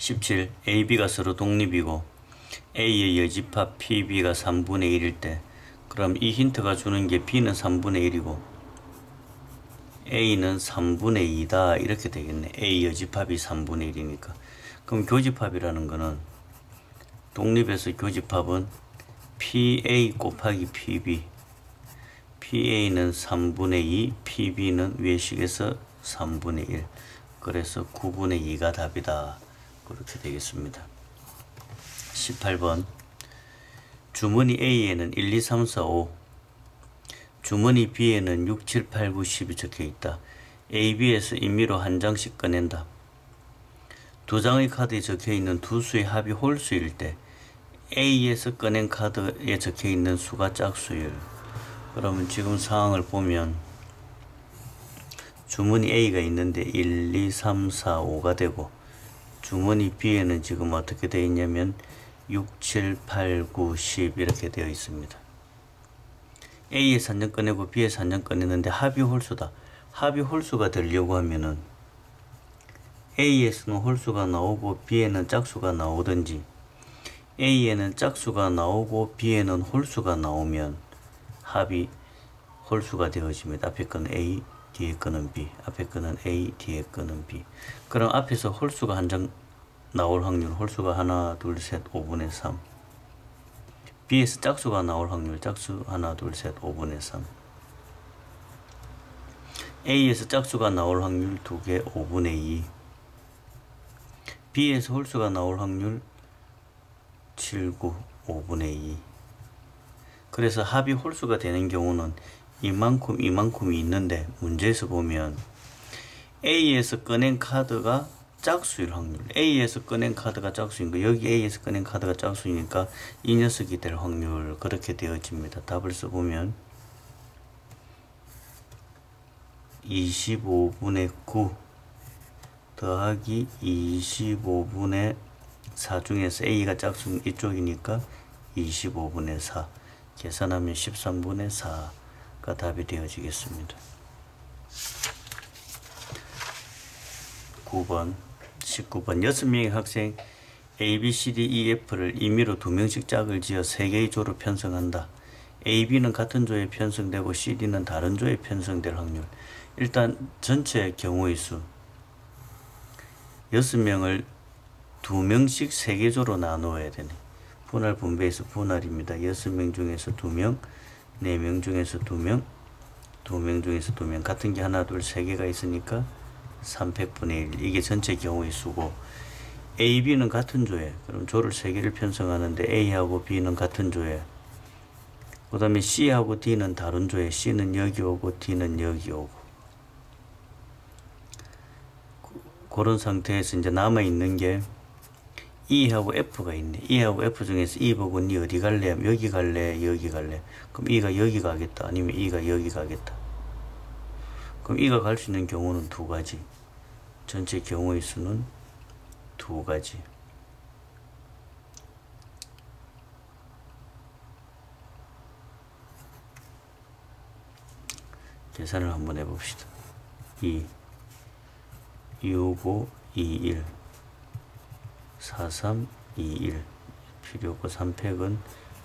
17. AB가 서로 독립이고 A의 여집합 PB가 3분의 1일 때, 그럼 이 힌트가 주는 게 B는 3분의 1이고 A는 3분의 2다 이렇게 되겠네. A 여집합이 3분의 1이니까. 그럼 교집합이라는 거는, 독립에서 교집합은 PA 곱하기 PB, PA는 3분의 2, PB는 외식에서 3분의 1, 그래서 9분의 2가 답이다. 그렇게 되겠습니다. 18번. 주머니 A에는 1, 2, 3, 4, 5, 주머니 B에는 6, 7, 8, 9, 10이 적혀있다. A, B에서 임의로 한 장씩 꺼낸다. 두 장의 카드에 적혀있는 두 수의 합이 홀수일 때 A에서 꺼낸 카드에 적혀있는 수가 짝수일. 그러면 지금 상황을 보면 주머니 A가 있는데 1, 2, 3, 4, 5가 되고, 주머니 B에는 지금 어떻게 되어 있냐면 6, 7, 8, 9, 10 이렇게 되어 있습니다. A에서 한 장 꺼내고 B에서 한 장 꺼냈는데 합이 홀수다. 합이 홀수가 되려고 하면은 A에서는 홀수가 나오고 B에는 짝수가 나오든지, A에는 짝수가 나오고 B에는 홀수가 나오면 합이 홀수가 되어집니다. 앞에 거는 A, 뒤에 거는 B, 앞에 거는 A, 뒤에 거는 B. 그럼 앞에서 홀수가 한 장 나올 확률, 홀수가 하나, 둘, 셋, 5분의 3. B에서 짝수가 나올 확률, 짝수 하나, 둘, 셋, 5분의 3. A에서 짝수가 나올 확률 2개, 5분의 2. B에서 홀수가 나올 확률 7, 9, 5분의 2. 그래서 합이 홀수가 되는 경우는 이만큼이 있는데, 문제에서 보면 A에서 꺼낸 카드가 짝수일 확률, A에서 꺼낸 카드가 짝수인가, 여기 A에서 꺼낸 카드가 짝수이니까 이 녀석이 될 확률, 그렇게 되어집니다. 답을 써보면 25분의 9 더하기 25분의 4 중에서 A가 짝수 이쪽이니까 25분의 4 계산하면 13분의 4가 답이 되어지겠습니다. 9번, 19번. 6명의 학생 A, B, C, D, E, F를 임의로 2명씩 짝을 지어 3개의 조로 편성한다. A, B는 같은 조에 편성되고 C, D는 다른 조에 편성될 확률. 일단 전체 경우의 수 6명을 2명씩 3개 조로 나누어야 되네. 분할 분배해서 분할입니다. 6명 중에서 2명, 4명 중에서 2명, 2명 중에서 2명. 같은 게 하나, 둘, 3개가 있으니까 300분의 1. 이게 전체 경우의 수고, A, B는 같은 조에, 그럼 조를 3개를 편성하는데 A하고 B는 같은 조에, 그 다음에 C하고 D는 다른 조에, C는 여기 오고 D는 여기 오고, 그런 상태에서 이제 남아있는 게 E하고 F가 있네. E하고 F 중에서 E 보고 니 어디 갈래? 여기 갈래? 여기 갈래? 그럼 E가 여기 가겠다. 아니면 E가 여기 가겠다. 그럼 E가 갈 수 있는 경우는 2가지. 전체 경우의 수는 2가지. 계산을 한번 해봅시다. 2, 6, 5, 2, 1, 4, 3, 2, 1. 필요 없고 3팩은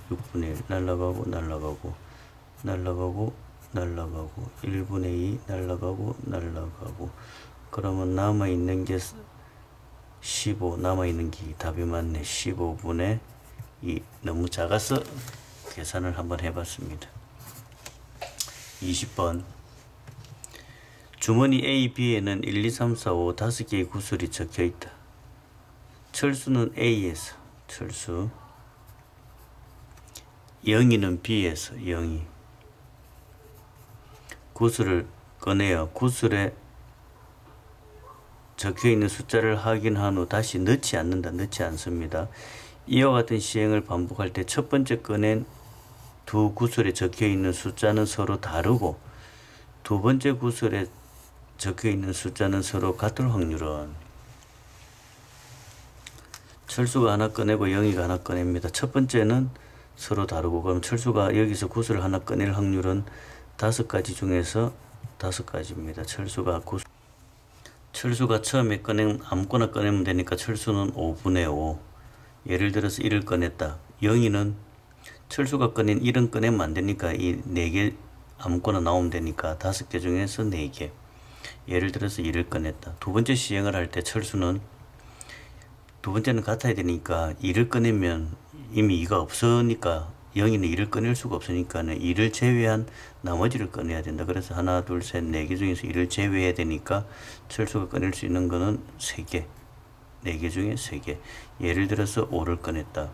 6분의 1 날라가고 날라가고 날라가고 날라가고 1분의 2 날라가고 날라가고, 그러면 남아있는 게 15, 남아있는 게 답이 맞네. 15분의 2. 너무 작아서 계산을 한번 해봤습니다. 20번. 주머니 A, B에는 1, 2, 3, 4, 5 5개의 구슬이 적혀있다. 철수는 A에서, 철수. 영희는 B에서, 영희. 구슬을 꺼내어 구슬에 적혀있는 숫자를 확인한 후 다시 넣지 않는다. 넣지 않습니다. 이와 같은 시행을 반복할 때 첫 번째 꺼낸 두 구슬에 적혀있는 숫자는 서로 다르고 두 번째 구슬에 적혀있는 숫자는 서로 같을 확률은, 철수가 하나 꺼내고 영희가 하나 꺼냅니다. 첫 번째는 서로 다르고, 그럼 철수가 여기서 구슬을 하나 꺼낼 확률은 5가지 중에서 5가지입니다. 철수가 처음에 아무거나 꺼내면 되니까 철수는 5분의 5. 예를 들어서 1을 꺼냈다. 영희는 철수가 꺼낸 1은 꺼내면 안 되니까 이 4개 아무거나 나오면 되니까 5개 중에서 4개. 예를 들어서 1을 꺼냈다. 두 번째 시행을 할 때 철수는 두 번째는 같아야 되니까 2를 꺼내면 이미 2가 없으니까 영희는 2를 꺼낼 수가 없으니까 2를 제외한 나머지를 꺼내야 된다. 그래서 하나, 둘, 셋, 4개 중에서 2를 제외해야 되니까 철수가 꺼낼 수 있는 거는 3개. 4개 중에 3개. 예를 들어서 5를 꺼냈다.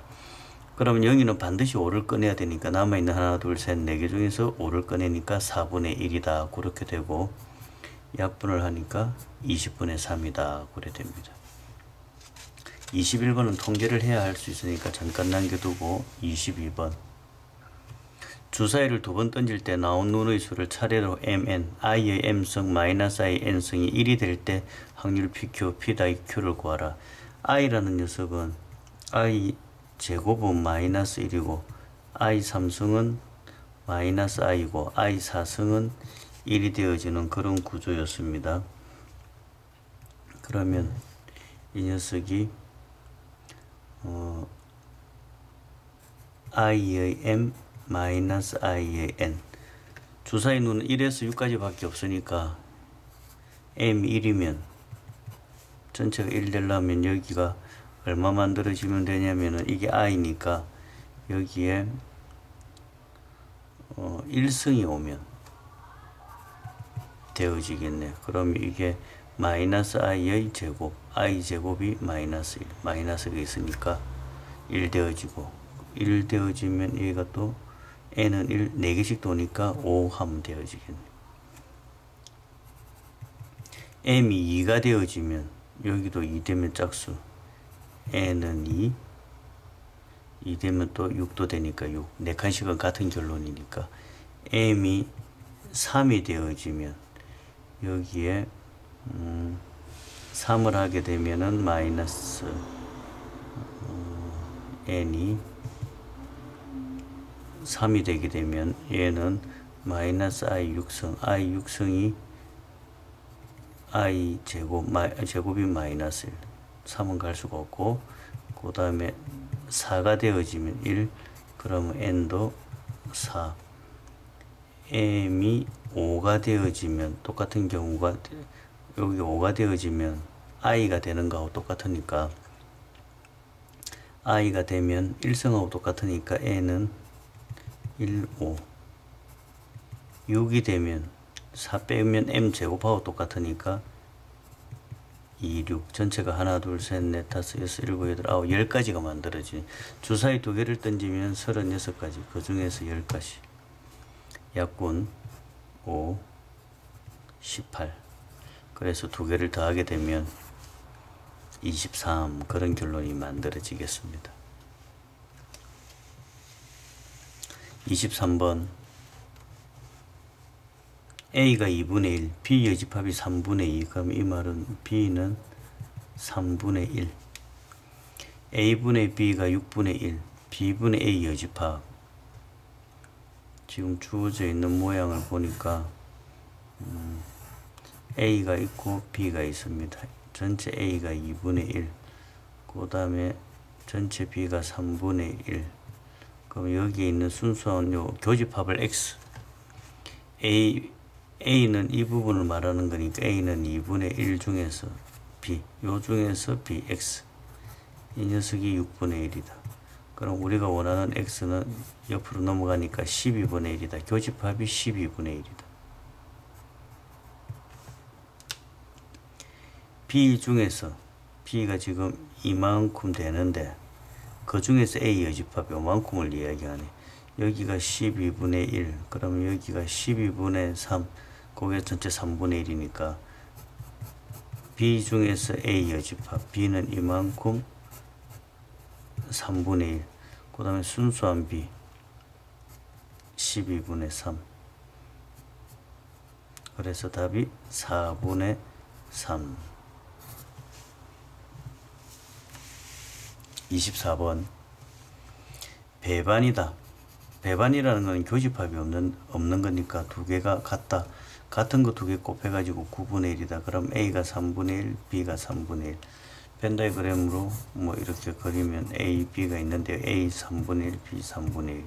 그러면 영희는 반드시 5를 꺼내야 되니까 남아있는 하나, 둘, 셋, 4개 중에서 5를 꺼내니까 4분의 1이다. 그렇게 되고 약분을 하니까 20분의 3이다. 그래 됩니다. 21번은 통계를 해야 할 수 있으니까 잠깐 남겨두고 22번. 주사위를 2번 던질 때 나온 눈의 수를 차례로 mn, i의 m승 마이너스 i n승이 1이 될 때 확률 pq, p'q를 구하라. i라는 녀석은 i 제곱은 마이너스 1이고 i 3승은 마이너스 i고 i 4승은 1이 되어지는 그런 구조였습니다. 그러면 이 녀석이 i의 m 마이너스 i의 n, 주사위 눈은 1에서 6까지 밖에 없으니까 m이 1이면 전체가 1 되려면 여기가 얼마 만들어지면 되냐면은 이게 i니까 여기에 1승이 오면 되어지겠네. 그럼 이게 마이너스 i의 제곱, i 제곱이 마이너스 1, 마이너스가 있으니까 1 되어지고 1 되어지면 얘가 또 n은 1, 4개씩 도니까 5 하면 되어지겠네. m이 2가 되어지면 여기도 2 되면 짝수, n은 2 되면 또 6도 되니까 6, 4칸씩은 같은 결론이니까 m이 3이 되어지면 여기에 3을 하게 되면은 마이너스 n이 3이 되게 되면 얘는 마이너스 i 6승, i 6승이 i 제곱이 마이너스 1, 3은 갈 수가 없고 그 다음에 4가 되어지면 1, 그러면 n도 4, m이 5가 되어지면 똑같은 경우가 여기 5가 되어지면 i가 되는 거하고 똑같으니까 i가 되면 1승하고 똑같으니까 n은 1, 5, 6이 되면 4 빼면 m 제곱하고 똑같으니까 2, 6, 전체가 하나, 둘, 셋, 넷, 다섯, 여섯, 일곱, 여덟, 아홉, 10가지가 만들어지. 주사위 2개를 던지면 36가지, 그 중에서 10가지. 약분 5, 18. 그래서 2개를 더하게 되면 23, 그런 결론이 만들어지겠습니다. 23번. A가 2분의 1, B 여집합이 3분의 2. 그럼 이 말은 B는 3분의 1. A분의 B가 6분의 1, B분의 A 여집합. 지금 주어져 있는 모양을 보니까 A가 있고 B가 있습니다. 전체 A가 2분의 1, 그 다음에 전체 B가 3분의 1. 그럼 여기에 있는 순수한 요 교집합을 X, A는 이 부분을 말하는 거니까 A는 2분의 1 중에서 B, 요 중에서 B, X. 이 녀석이 6분의 1이다. 그럼 우리가 원하는 X는 옆으로 넘어가니까 12분의 1이다. 교집합이 12분의 1이다. B 중에서 B가 지금 이만큼 되는데 그 중에서 A 여집합이 요만큼을 이야기하네. 여기가 12분의 1, 그러면 여기가 12분의 3, 그게 전체 3분의 1이니까 B 중에서 A 여집합, B는 이만큼 3분의 1, 그 다음에 순수한 B 12분의 3. 그래서 답이 4분의 3. 24번. 배반이다. 배반이라는 건 교집합이 없는 거니까 두 개가 같다. 같은 거 두 개 곱해가지고 9분의 1이다. 그럼 A가 3분의 1, B가 3분의 1. 벤다이그램으로 뭐 이렇게 그리면 A, B가 있는데 A 3분의 1, B 3분의 1.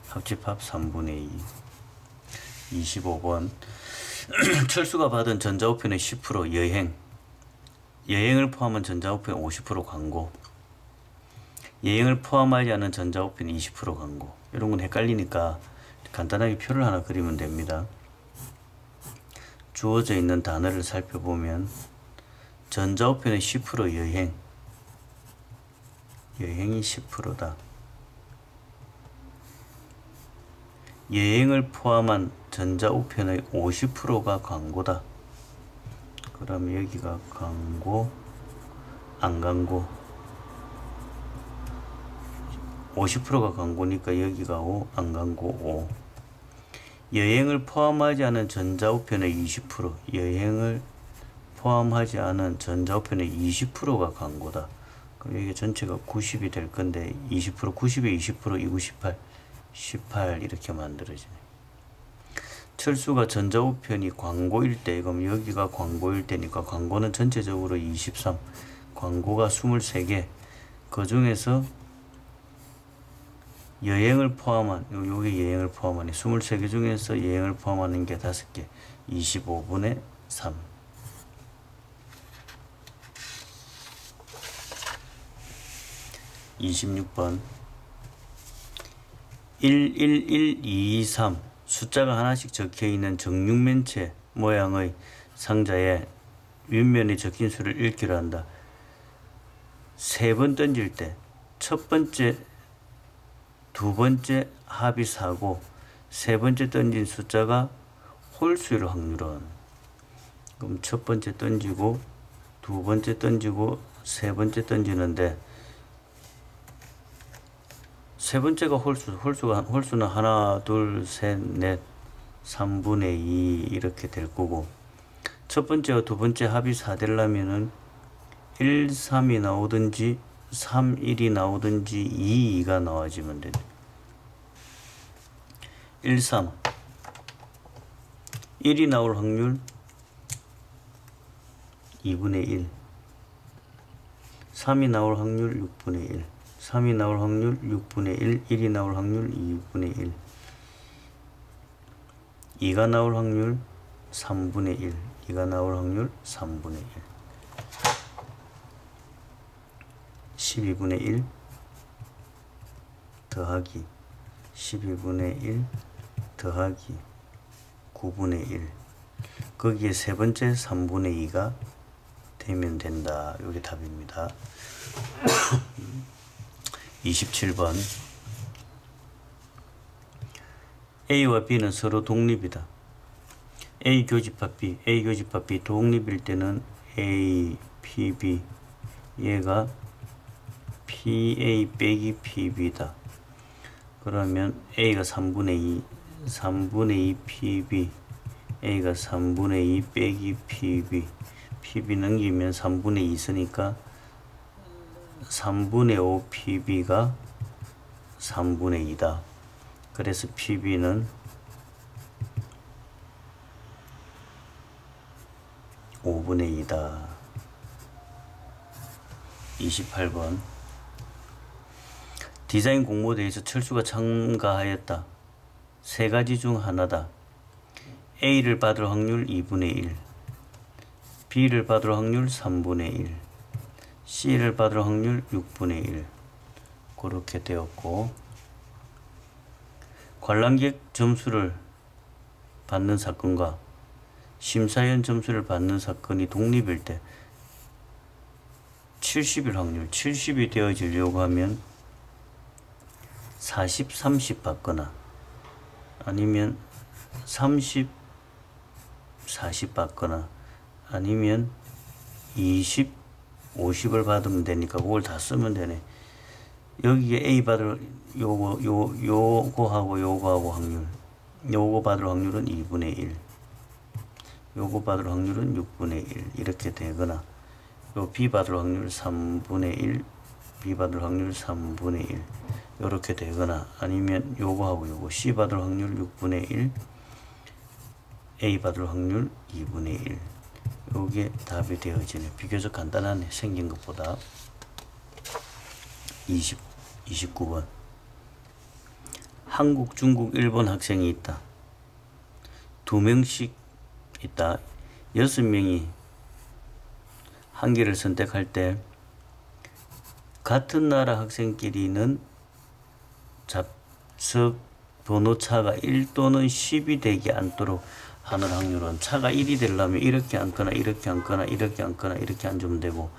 합집합 3분의 2. 25번. 철수가 받은 전자우편의 10% 여행. 여행을 포함한 전자우편 50% 광고. 여행을 포함하지 않은 전자우편 20% 광고. 이런 건 헷갈리니까 간단하게 표를 하나 그리면 됩니다. 주어져 있는 단어를 살펴보면 전자우편의 10% 여행. 여행이 10%다. 여행을 포함한 전자우편의 50%가 광고다. 그럼 여기가 광고, 안 광고. 50%가 광고니까 여기가 5, 안 광고 5. 여행을 포함하지 않은 전자우편의 20%. 여행을 포함하지 않은 전자우편의 20%가 광고다. 그럼 이게 전체가 90이 될 건데 20%, 90에 20%, 2, 9, 18. 18 이렇게 만들어지네. 철수가 전자우편이 광고일 때, 그럼 여기가 광고일 때니까 광고는 전체적으로 23, 광고가 23개. 그 중에서 여행을 포함한, 여기 여행을 포함하니 23개 중에서 여행을 포함하는 게 5개. 25분의 3. 26번. 11123 숫자가 하나씩 적혀있는 정육면체 모양의 상자에 윗면에 적힌 수를 읽기로 한다. 3번 던질 때 첫 번째, 두 번째 합이 4고 세 번째 던진 숫자가 홀수일 확률은, 그럼 첫 번째 던지고 두 번째 던지고 세 번째 던지는데 세 번째가 홀수는 하나, 둘, 셋, 넷, 3분의 2 이렇게 될 거고, 첫 번째와 두 번째 합이 4 되려면은 1, 3이 나오든지 3, 1이 나오든지 2, 2가 나와지면 돼. 1, 3. 1이 나올 확률 2분의 1. 3이 나올 확률 6분의 1. 3이 나올 확률 6분의 1, 1이 나올 확률 2분의 1, 2가 나올 확률 3분의 1, 2가 나올 확률 3분의 1, 12분의 1 더하기 12분의 1 더하기 9분의 1, 거기에 세 번째 3분의 2가 되면 된다. 이게 답입니다. 27번. A와 B는 서로 독립이다. A 교집합 B, A 교집합 B 독립일 때는 A, PB, 얘가 PA 빼기 PB다. 그러면 A가 3분의 2, 3분의 2 PB, A가 3분의 2 빼기 PB, PB 넘기면 3분의 2 있으니까 3분의 5 PB가 3분의 2다. 그래서 PB는 5분의 2다. 28번. 디자인 공모대회에서 철수가 참가하였다. 세 가지 중 하나다. A를 받을 확률 2분의 1, B를 받을 확률 3분의 1, C를 받을 확률 6분의 1. 그렇게 되었고, 관람객 점수를 받는 사건과 심사위원 점수를 받는 사건이 독립일 때 70일 확률, 70이 되어지려고 하면 40, 30 받거나 아니면 30, 40 받거나 아니면 20, 50을 받으면 되니까 그걸 다 쓰면 되네. 여기에 A 받을 요거하고 요거하고 확률, 요거 받을 확률은 2분의 1, 요거 받을 확률은 6분의 1 이렇게 되거나, 요 B 받을 확률 3분의 1, B 받을 확률 3분의 1 이렇게 되거나, 아니면 요거하고 요거 C 받을 확률 6분의 1, A 받을 확률 2분의 1. 요게 답이 되어지네. 비교적 간단하네. 생긴 것보다. 29번. 한국, 중국, 일본 학생이 있다. 2명씩 있다. 6명이 한 개를 선택할 때 같은 나라 학생끼리는 잡석 번호 차가 1 또는 10이 되지 않도록 하는 확률은, 차가 1이 되려면 이렇게 앉거나 이렇게 앉거나 이렇게 앉거나 이렇게 앉으면 되고,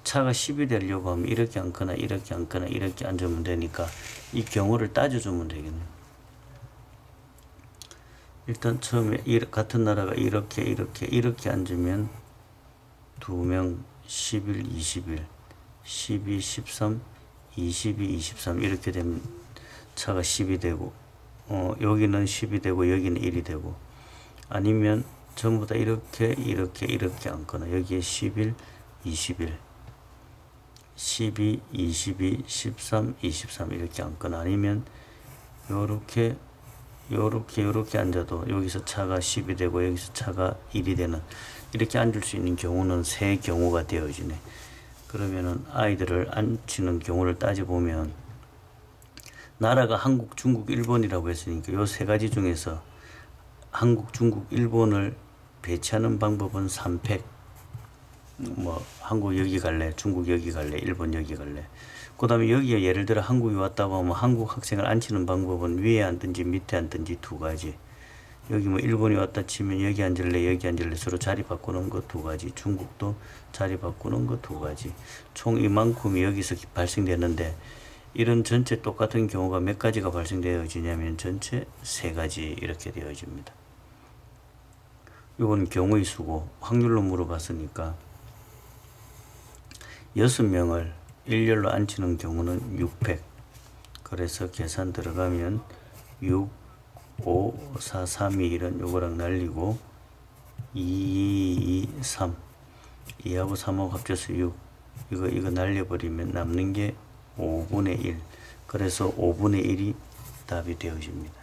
차가 10이 되려고 하면 이렇게 앉거나 이렇게 앉거나 이렇게 앉으면 되니까 이 경우를 따져주면 되겠네요. 일단 처음에 같은 나라가 이렇게 앉으면 2명 11, 21, 12, 13, 22, 23 이렇게 되면 차가 10이 되고, 여기는 10이 되고 여기는 1이 되고, 아니면 전부 다 이렇게 앉거나 여기에 11, 21, 12, 22, 13, 23 이렇게 앉거나, 아니면 요렇게 앉아도 여기서 차가 10이 되고 여기서 차가 1이 되는, 이렇게 앉을 수 있는 경우는 세 경우가 되어지네. 그러면은 아이들을 앉히는 경우를 따져보면, 나라가 한국, 중국, 일본이라고 했으니까 요 세 가지 중에서 한국, 중국, 일본을 배치하는 방법은 3팩. 뭐 한국 여기 갈래, 중국 여기 갈래, 일본 여기 갈래. 그 다음에 여기에 예를 들어 한국이 왔다고 하면 한국 학생을 앉히는 방법은 위에 앉든지 밑에 앉든지 2가지. 여기 뭐 일본이 왔다 치면 여기 앉을래 서로 자리 바꾸는 거 2가지. 중국도 자리 바꾸는 거 2가지. 총 이만큼이 여기서 발생되는데, 이런 전체 똑같은 경우가 몇 가지가 발생되어지냐면 전체 3가지 이렇게 되어집니다. 이건 경우의 수고, 확률로 물어봤으니까 6명을 일렬로 앉히는 경우는 6팩. 그래서 계산 들어가면 6, 5, 4, 3, 2, 1은 요거랑 날리고 2, 2, 3. 2하고 3하고 합쳐서 6. 이거 날려버리면 남는 게 5분의 1. 그래서 5분의 1이 답이 되어집니다.